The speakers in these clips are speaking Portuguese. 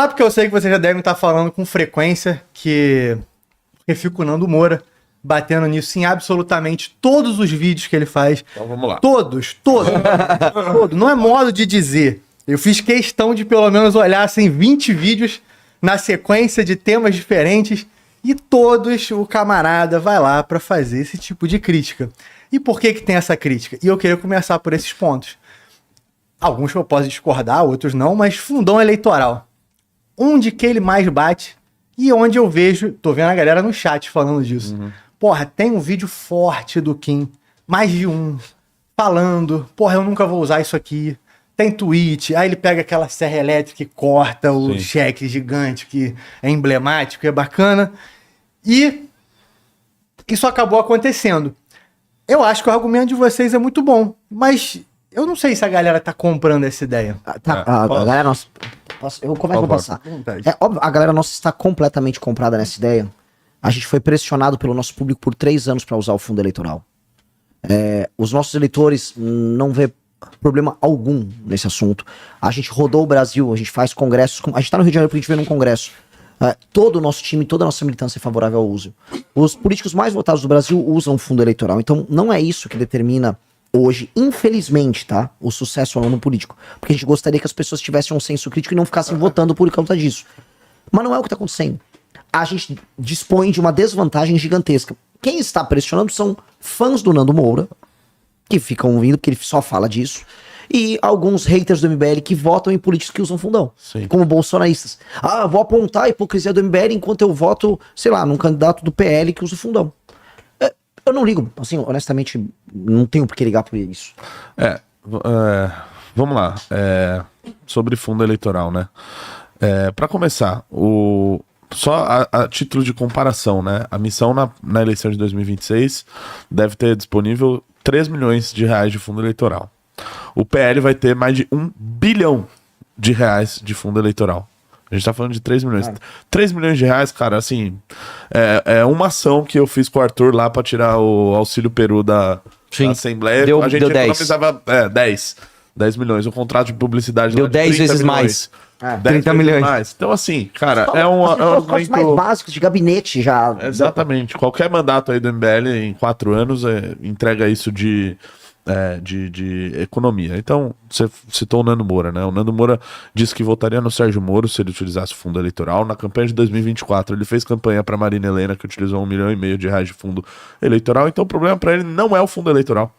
falar porque eu sei que vocês já devem estar falando com frequência que eu fico com o Nando Moura batendo nisso em absolutamente todos os vídeos que ele faz. Então vamos lá. Todos. Não é modo de dizer. Eu fiz questão de pelo menos olhar assim 20 vídeos na sequência de temas diferentes e todos o camarada vai lá para fazer esse tipo de crítica. E por que tem essa crítica? E eu queria começar por esses pontos. Alguns eu posso discordar, outros não, mas fundão eleitoral. Onde que ele mais bate e onde eu vejo, tô vendo a galera no chat falando disso. Porra, tem um vídeo forte do Kim, mais de um, falando, porra, eu nunca vou usar isso aqui. Tem tweet, aí ele pega aquela serra elétrica e corta o cheque gigante que é emblemático, é bacana. E isso acabou acontecendo. Eu acho que o argumento de vocês é muito bom, mas eu não sei se a galera tá comprando essa ideia. A galera nossa... Eu começo a passar. É óbvio, a galera nossa está completamente comprada nessa ideia. A gente foi pressionado pelo nosso público por 3 anos para usar o fundo eleitoral. Os nossos eleitores não vê problema algum nesse assunto. A gente rodou o Brasil, a gente faz congressos. A gente tá no Rio de Janeiro porque a gente veio num congresso. Todo o nosso time, toda a nossa militância é favorável ao uso. Os políticos mais votados do Brasil usam o fundo eleitoral. Então não é isso que determina hoje, infelizmente, tá? O sucesso ou não no político. Porque a gente gostaria que as pessoas tivessem um senso crítico e não ficassem votando por causa disso. Mas não é o que tá acontecendo. A gente dispõe de uma desvantagem gigantesca. Quem está pressionando são fãs do Nando Moura, que ficam ouvindo, porque ele só fala disso, e alguns haters do MBL que votam em políticos que usam fundão, como bolsonaristas. Vou apontar a hipocrisia do MBL enquanto eu voto, sei lá, num candidato do PL que usa fundão. Eu não ligo, assim, honestamente, não tenho por que ligar por isso. Vamos lá. Sobre fundo eleitoral, né? Para começar, só a título de comparação, né? A missão na eleição de 2026 deve ter disponível 3 milhões de reais de fundo eleitoral. O PL vai ter mais de 1 bilhão de reais de fundo eleitoral. A gente tá falando de 3 milhões. 3 milhões de reais, cara, assim, é uma ação que eu fiz com o Arthur lá pra tirar o auxílio Peru da Assembleia. A gente economizava 10 milhões. O contrato de publicidade deu 10 vezes mais. 30 milhões. Mais. Então, assim, cara, é um argumento mais básicos de gabinete já. Exatamente. Qualquer mandato aí do MBL em 4 anos entrega isso de economia. Então, você citou o Nando Moura, né? O Nando Moura disse que votaria no Sérgio Moro se ele utilizasse o fundo eleitoral. Na campanha de 2024, ele fez campanha para Marina Helena, que utilizou 1,5 milhão de reais de fundo eleitoral. Então, o problema para ele não é o fundo eleitoral.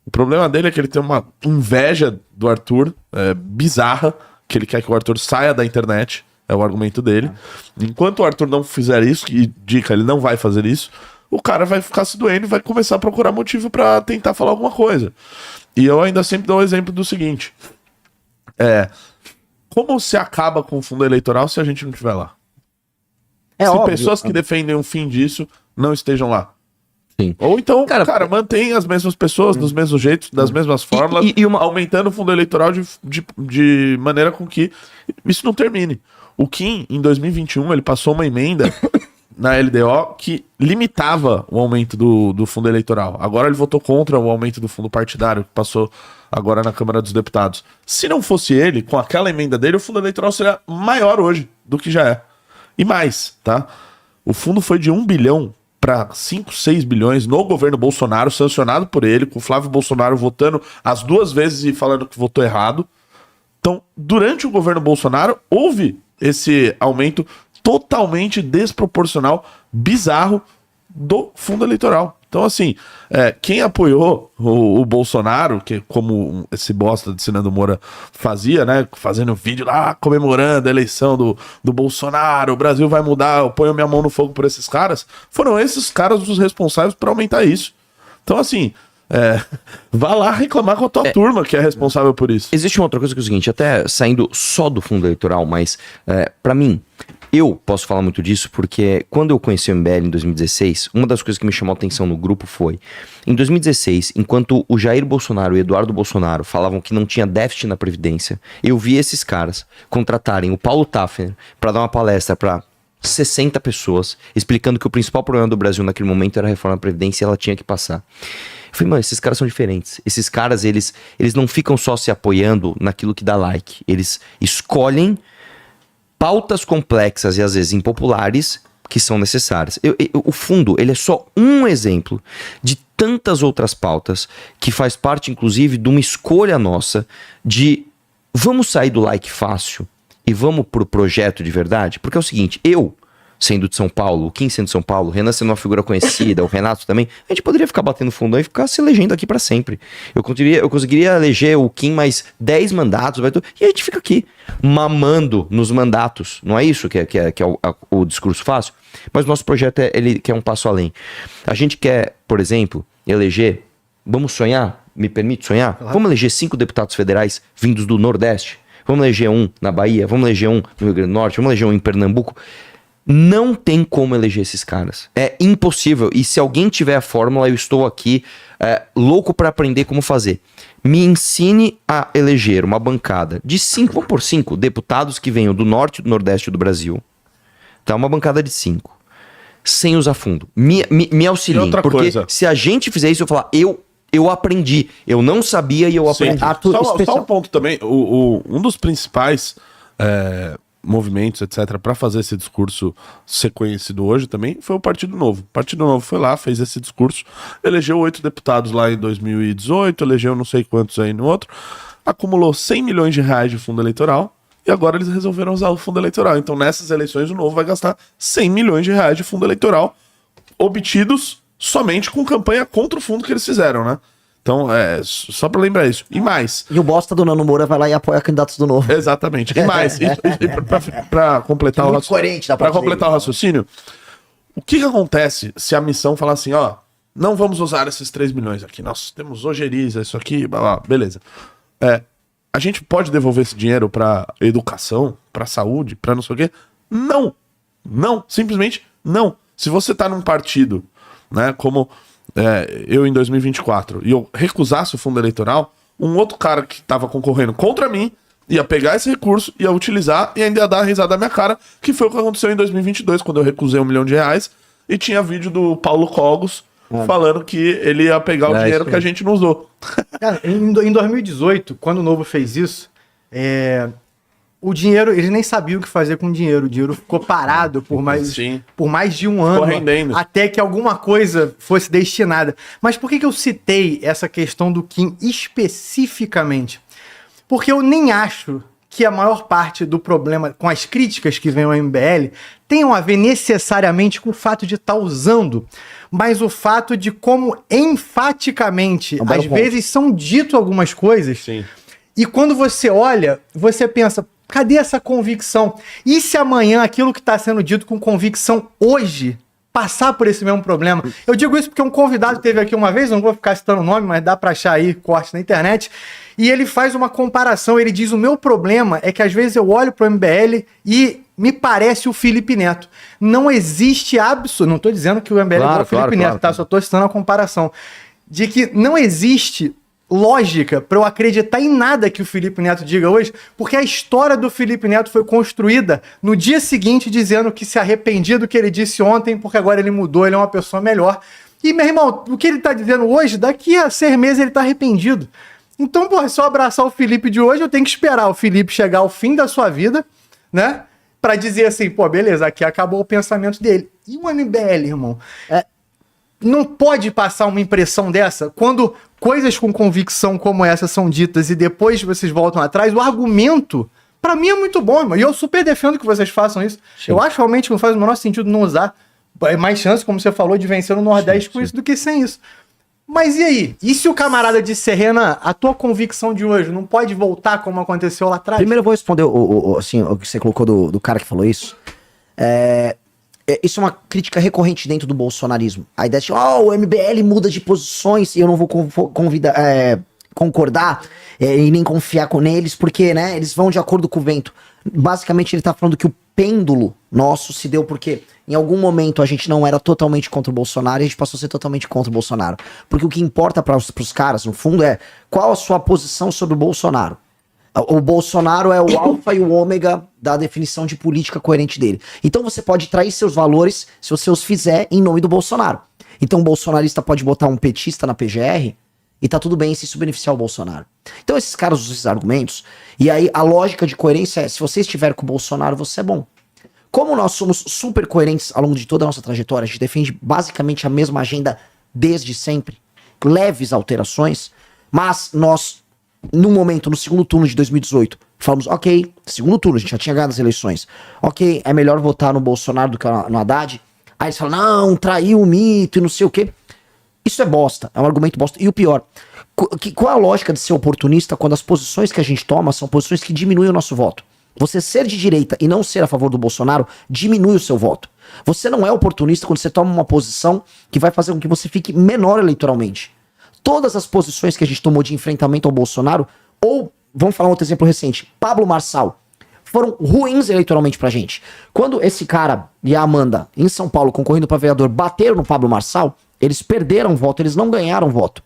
O problema dele é que ele tem uma inveja do Arthur bizarra, que ele quer que o Arthur saia da internet. É o argumento dele. Enquanto o Arthur não fizer isso, e dica, ele não vai fazer isso, o cara vai ficar se doendo e vai começar a procurar motivo pra tentar falar alguma coisa. E eu ainda sempre dou o exemplo do seguinte. Como se acaba com o fundo eleitoral se a gente não estiver lá? Se óbvio, pessoas que defendem o fim disso não estejam lá. Sim. Ou então, cara, mantém as mesmas pessoas dos mesmos jeitos, das mesmas formas, aumentando o fundo eleitoral de maneira com que isso não termine. O Kim, em 2021, ele passou uma emenda na LDO que limitava o aumento do fundo eleitoral. Agora ele votou contra o aumento do fundo partidário, que passou agora na Câmara dos Deputados. Se não fosse ele, com aquela emenda dele, o fundo eleitoral seria maior hoje do que já é. E mais, tá? O fundo foi de 1 bilhão para 5, 6 bilhões no governo Bolsonaro, sancionado por ele, com o Flávio Bolsonaro votando as 2 vezes e falando que votou errado. Então, durante o governo Bolsonaro, houve esse aumento totalmente desproporcional, bizarro, do fundo eleitoral. Então, assim, quem apoiou o Bolsonaro, que como esse bosta de Nando Moura fazia, né, fazendo vídeo lá, comemorando a eleição do Bolsonaro, o Brasil vai mudar, eu ponho minha mão no fogo por esses caras, foram esses caras os responsáveis por aumentar isso. Então, assim, vá lá reclamar com a tua turma que é responsável por isso. Existe uma outra coisa que é o seguinte, até saindo só do fundo eleitoral, mas pra mim, eu posso falar muito disso porque quando eu conheci o MBL em 2016, uma das coisas que me chamou a atenção no grupo foi, em 2016, enquanto o Jair Bolsonaro e o Eduardo Bolsonaro falavam que não tinha déficit na Previdência, eu vi esses caras contratarem o Paulo Tafner para dar uma palestra para 60 pessoas, explicando que o principal problema do Brasil naquele momento era a reforma da Previdência e ela tinha que passar. Eu falei, mano, esses caras são diferentes. Esses caras, eles não ficam só se apoiando naquilo que dá like. Eles escolhem pautas complexas e às vezes impopulares que são necessárias. O fundo, ele é só um exemplo de tantas outras pautas que faz parte, inclusive, de uma escolha nossa de vamos sair do like fácil e vamos pro projeto de verdade? Porque é o seguinte, eu, sendo de São Paulo, o Kim sendo de São Paulo, o Renan sendo uma figura conhecida, o Renato também, a gente poderia ficar batendo fundão e ficar se elegendo aqui pra sempre. Eu conseguiria eleger o Kim mais 10 mandatos, e a gente fica aqui, mamando nos mandatos. Não é isso que é o discurso fácil? Mas o nosso projeto ele quer um passo além. A gente quer, por exemplo, eleger, vamos sonhar? Me permite sonhar? Claro. Vamos eleger 5 deputados federais vindos do Nordeste? Vamos eleger um na Bahia? Vamos eleger um no Rio Grande do Norte? Vamos eleger um em Pernambuco? Não tem como eleger esses caras. É impossível. E se alguém tiver a fórmula, eu estou aqui louco para aprender como fazer. Me ensine a eleger uma bancada de 5, vamos por 5 deputados que venham do norte e do nordeste do Brasil. Tá, uma bancada de 5. Sem usar fundo. Me auxiliem. Porque coisa. Se a gente fizer isso, eu falar, eu aprendi. Eu não sabia e eu aprendi. Arthur, só um ponto também. Um dos principais movimentos, etc., para fazer esse discurso ser conhecido hoje também foi o Partido Novo. O Partido Novo foi lá, fez esse discurso, elegeu 8 deputados lá em 2018, elegeu não sei quantos aí no outro, acumulou 100 milhões de reais de fundo eleitoral e agora eles resolveram usar o fundo eleitoral. Então nessas eleições o Novo vai gastar 100 milhões de reais de fundo eleitoral obtidos somente com campanha contra o fundo que eles fizeram, né? Então, só pra lembrar isso. E mais. E o bosta do Nano Moura vai lá e apoia candidatos do Novo. Exatamente. E mais. Pra completar o raciocínio. Pra completar o raciocínio, o que acontece se a missão falar assim, ó, não vamos usar esses 3 milhões aqui. Nós temos ojeriza, isso aqui, blá, blá, beleza. A gente pode devolver esse dinheiro pra educação, pra saúde, pra não sei o quê? Não. Não. Simplesmente não. Se você tá num partido, né, como... eu em 2024, e eu recusasse o fundo eleitoral, um outro cara que tava concorrendo contra mim ia pegar esse recurso, ia utilizar e ainda ia dar a risada na minha cara, que foi o que aconteceu em 2022, quando eu recusei R$1 milhão e tinha vídeo do Paulo Cogos falando que ele ia pegar o dinheiro que a gente não usou. Cara, em 2018, quando o Novo fez isso, o dinheiro, eles nem sabiam o que fazer com o dinheiro. O dinheiro ficou parado por mais de um ano, até que alguma coisa fosse destinada. Mas por que eu citei essa questão do Kim especificamente? Porque eu nem acho que a maior parte do problema com as críticas que vem ao MBL tenham a ver necessariamente com o fato de estar usando, mas o fato de como enfaticamente, às vezes, são dito algumas coisas. Sim. E quando você olha, você pensa... Cadê essa convicção? E se amanhã aquilo que está sendo dito com convicção hoje passar por esse mesmo problema? Eu digo isso porque um convidado teve aqui uma vez, não vou ficar citando o nome, mas dá para achar aí corte na internet, e ele faz uma comparação, ele diz, o meu problema é que às vezes eu olho para o MBL e me parece o Felipe Neto. Não existe não estou dizendo que o MBL é igual ao Felipe Neto, tá? Só estou citando a comparação. De que não existe... lógica para eu acreditar em nada que o Felipe Neto diga hoje, porque a história do Felipe Neto foi construída no dia seguinte dizendo que se arrependia do que ele disse ontem, porque agora ele mudou, ele é uma pessoa melhor. E, meu irmão, o que ele tá dizendo hoje, daqui a 6 meses ele tá arrependido. Então, porra, se eu abraçar o Felipe de hoje, eu tenho que esperar o Felipe chegar ao fim da sua vida, né? Pra dizer assim, pô, beleza, aqui acabou o pensamento dele. E o MBL, irmão? Não pode passar uma impressão dessa quando coisas com convicção como essa são ditas e depois vocês voltam atrás. O argumento, pra mim, é muito bom, irmão. E eu super defendo que vocês façam isso. Sim. Eu acho realmente que não faz o menor sentido não usar. É mais chance, como você falou, de vencer no Nordeste com isso do que sem isso. Mas e aí? E se o camarada disse, Renan, a tua convicção de hoje não pode voltar como aconteceu lá atrás? Primeiro eu vou responder assim, o que você colocou do cara que falou isso. Isso é uma crítica recorrente dentro do bolsonarismo. A ideia de, o MBL muda de posições e eu não vou concordar e nem confiar neles, porque, né, eles vão de acordo com o vento. Basicamente, ele tá falando que o pêndulo nosso se deu porque em algum momento a gente não era totalmente contra o Bolsonaro e a gente passou a ser totalmente contra o Bolsonaro. Porque o que importa para os caras, no fundo, é qual a sua posição sobre o Bolsonaro. O Bolsonaro é o alfa e o ômega da definição de política coerente dele. Então você pode trair seus valores se você os fizer em nome do Bolsonaro. Então o bolsonarista pode botar um petista na PGR E tá tudo bem se isso beneficiar o Bolsonaro. Então esses caras usam esses argumentos, e aí a lógica de coerência é, se você estiver com o Bolsonaro, você é bom. Como nós somos super coerentes ao longo de toda a nossa trajetória, a gente defende basicamente a mesma agenda desde sempre, leves alterações, mas nós, no momento, no segundo turno de 2018, falamos, ok, segundo turno, a gente já tinha ganhado as eleições, ok, é melhor votar no Bolsonaro do que no Haddad. Aí eles falam, não, traiu o mito e não sei o quê. Isso é bosta, é um argumento bosta. E o pior, qual é a lógica de ser oportunista quando as posições que a gente toma são posições que diminuem o nosso voto? Você ser de direita e não ser a favor do Bolsonaro diminui o seu voto. Você não é oportunista quando você toma uma posição que vai fazer com que você fique menor eleitoralmente. Todas as posições que a gente tomou de enfrentamento ao Bolsonaro, ou, vamos falar um outro exemplo recente, Pablo Marçal, foram ruins eleitoralmente pra gente. Quando esse cara e a Amanda, em São Paulo, concorrendo pra vereador, bateram no Pablo Marçal, eles perderam voto, eles não ganharam voto.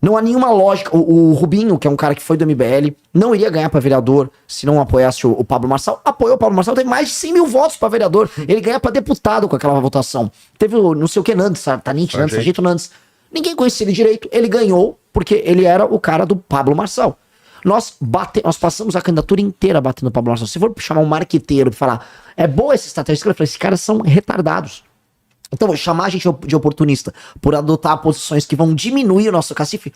Não há nenhuma lógica. O Rubinho, que é um cara que foi do MBL, não iria ganhar pra vereador se não apoiasse o Pablo Marçal. Apoiou o Pablo Marçal, teve mais de 100 mil votos pra vereador. Ele ganha pra deputado com aquela votação. Teve o não sei o que Nantes, Tanit Nantes, Sargento Nantes. Ninguém conhecia ele direito, ele ganhou porque ele era o cara do Pablo Marçal. Nós passamos a candidatura inteira batendo no Pablo Marçal. Se for chamar um marqueteiro e falar, é boa essa estratégia, eu falei, esses caras são retardados. Então, chamar a gente de oportunista por adotar posições que vão diminuir o nosso cacife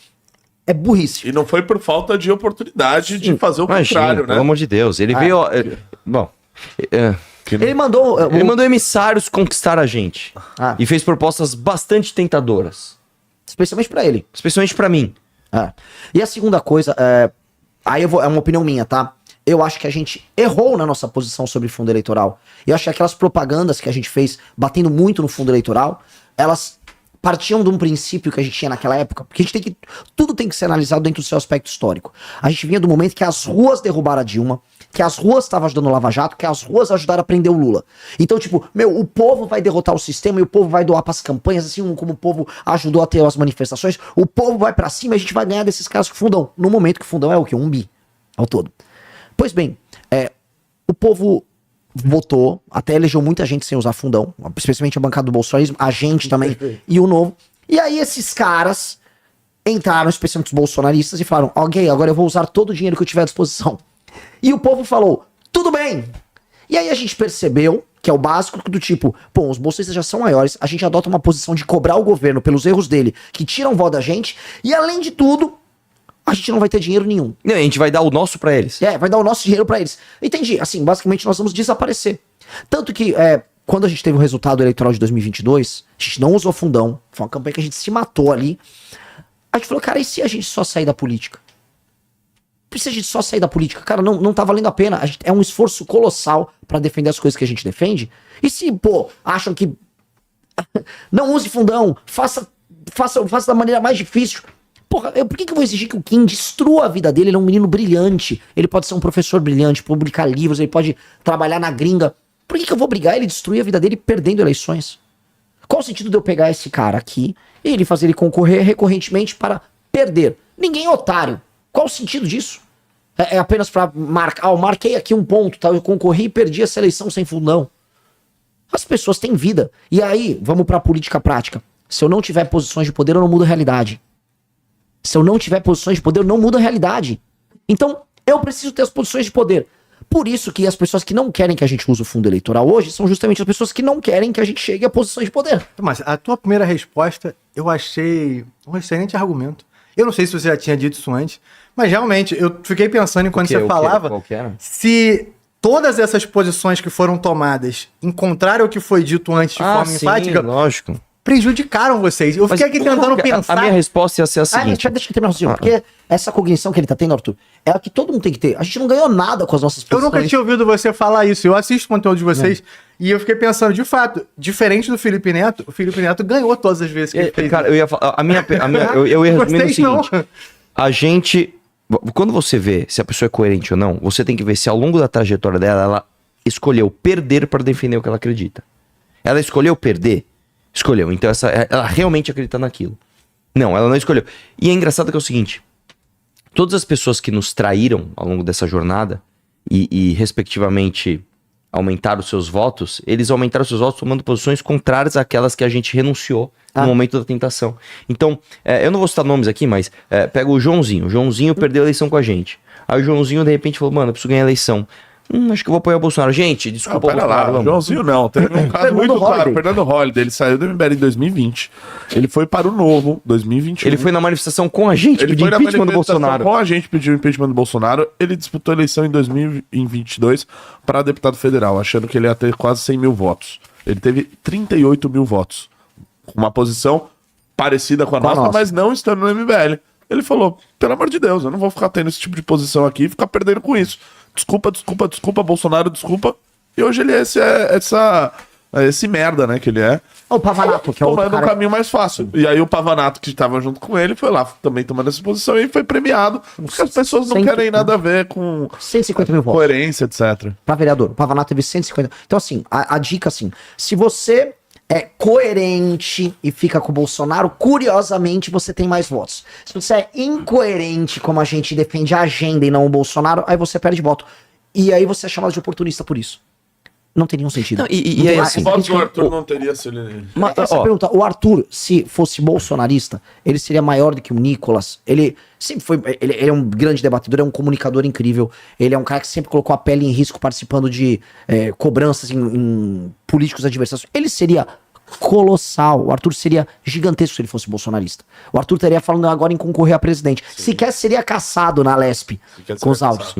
é burrice. E não foi por falta de oportunidade de fazer o contrário, né? Pelo amor de Deus. Ele veio. Bom. Ele mandou emissários conquistar a gente. E fez propostas bastante tentadoras. Especialmente pra ele. Especialmente pra mim. E a segunda coisa, aí é uma opinião minha, tá? Eu acho que a gente errou na nossa posição sobre fundo eleitoral. Eu acho que aquelas propagandas que a gente fez, batendo muito no fundo eleitoral, elas partiam de um princípio que a gente tinha naquela época, porque a gente tudo tem que ser analisado dentro do seu aspecto histórico. A gente vinha do momento que as ruas derrubaram a Dilma, que as ruas estavam ajudando o Lava Jato, que as ruas ajudaram a prender o Lula. Então, tipo, o povo vai derrotar o sistema e o povo vai doar pras campanhas, assim como o povo ajudou a ter as manifestações, o povo vai pra cima e a gente vai ganhar desses caras com o fundão. No momento que o fundão é o quê? 1 bi ao todo. Pois bem, o povo votou, até elegeu muita gente sem usar fundão, especialmente a bancada do bolsonarismo, a gente também, e o Novo. E aí esses caras entraram, especialmente os bolsonaristas, e falaram, ok, agora eu vou usar todo o dinheiro que eu tiver à disposição. E o povo falou, tudo bem. E aí a gente percebeu, que é o básico do tipo, pô, os bolsonaristas já são maiores, a gente adota uma posição de cobrar o governo pelos erros dele, que tiram voto da gente, e além de tudo, a gente não vai ter dinheiro nenhum. Não, a gente vai dar o nosso pra eles. Vai dar o nosso dinheiro pra eles. Entendi. Assim, basicamente nós vamos desaparecer. Tanto que, quando a gente teve o resultado eleitoral de 2022, a gente não usou fundão. Foi uma campanha que a gente se matou ali. A gente falou, cara, e se a gente só sair da política? E se a gente só sair da política? Cara, não tá valendo a pena. É um esforço colossal pra defender as coisas que a gente defende. E se, pô, acham que não use fundão, faça da maneira mais difícil. Porra, por que eu vou exigir que o Kim destrua a vida dele? Ele é um menino brilhante. Ele pode ser um professor brilhante, publicar livros, ele pode trabalhar na gringa. Por que eu vou obrigar ele a destruir a vida dele perdendo eleições? Qual o sentido de eu pegar esse cara aqui e ele fazer ele concorrer recorrentemente para perder? Ninguém é otário. Qual o sentido disso? É apenas para marcar. Eu marquei aqui um ponto, tá? Eu concorri e perdi essa eleição sem fundão. As pessoas têm vida. E aí, vamos para a política prática. Se eu não tiver posições de poder, eu não mudo a realidade. Se eu não tiver posições de poder, eu não mudo a realidade. Então, eu preciso ter as posições de poder. Por isso que as pessoas que não querem que a gente use o fundo eleitoral hoje são justamente as pessoas que não querem que a gente chegue a posições de poder. Mas a tua primeira resposta, eu achei um excelente argumento. Eu não sei se você já tinha dito isso antes, mas realmente, eu fiquei pensando enquanto você falava, se todas essas posições que foram tomadas encontraram o que foi dito antes de forma enfática... lógico. Prejudicaram vocês. Eu fiquei aqui tentando pensar. A minha resposta ia ser a seguinte. Deixa eu terminar, porque essa cognição que ele tá tendo, Arthur, é a que todo mundo tem que ter. A gente não ganhou nada com as nossas posições. Eu nunca tinha ouvido você falar isso. Eu assisto o conteúdo de vocês e eu fiquei pensando, de fato, diferente do Felipe Neto, o Felipe Neto ganhou todas as vezes que ele fez. Cara, eu ia falar. Eu ia resumir o seguinte. A gente. Quando você vê se a pessoa é coerente ou não, você tem que ver se ao longo da trajetória dela, ela escolheu perder para defender o que ela acredita. Ela escolheu perder. Escolheu, então ela realmente acredita naquilo. Não, ela não escolheu. E é engraçado que é o seguinte, todas as pessoas que nos traíram ao longo dessa jornada, e respectivamente aumentaram os seus votos, eles aumentaram os seus votos tomando posições contrárias àquelas que a gente renunciou no momento da tentação. Então, eu não vou citar nomes aqui, mas pega o Joãozinho. O Joãozinho perdeu a eleição com a gente. Aí o Joãozinho, de repente, falou, mano, eu preciso ganhar a eleição. Acho que eu vou apoiar o Bolsonaro. Gente, desculpa. Pera lá, Joãozinho não. Teve um caso muito claro. Fernando Holliday, ele saiu do MBL em 2020. Ele foi para o Novo, 2021. Ele foi na manifestação com a gente, pediu impeachment do Bolsonaro. Com a gente pediu impeachment do Bolsonaro. Ele disputou a eleição em 2022 para deputado federal, achando que ele ia ter quase 100 mil votos. Ele teve 38 mil votos. Uma posição parecida com a nossa, mas não estando no MBL. Ele falou, pelo amor de Deus, eu não vou ficar tendo esse tipo de posição aqui e ficar perdendo com isso. Desculpa, Bolsonaro, desculpa. E hoje ele é esse merda, né, que ele é. O Pavanato, que é o tomando um caminho mais fácil. E aí o Pavanato, que estava junto com ele, foi lá também tomando essa posição e foi premiado. Porque as pessoas não querem nada a ver com 150 mil votos. Coerência, etc. Pra vereador, o Pavanato teve 150. Então, assim, a dica, assim, se você é coerente e fica com o Bolsonaro, curiosamente você tem mais votos. Se você é incoerente, como a gente defende a agenda e não o Bolsonaro, aí você perde voto. E aí você é chamado de oportunista por isso. Não tem nenhum sentido. Não, e aí, assim, o voto do Arthur não teria se ele... Essa pergunta, o Arthur, se fosse bolsonarista, ele seria maior do que o Nicolas. Ele sempre foi... Ele é um grande debatedor, é um comunicador incrível. Ele é um cara que sempre colocou a pele em risco participando de cobranças em políticos adversários. Ele seria colossal. O Arthur seria gigantesco se ele fosse bolsonarista. O Arthur estaria falando agora em concorrer a presidente. Sequer seria caçado na Lespe com os autos.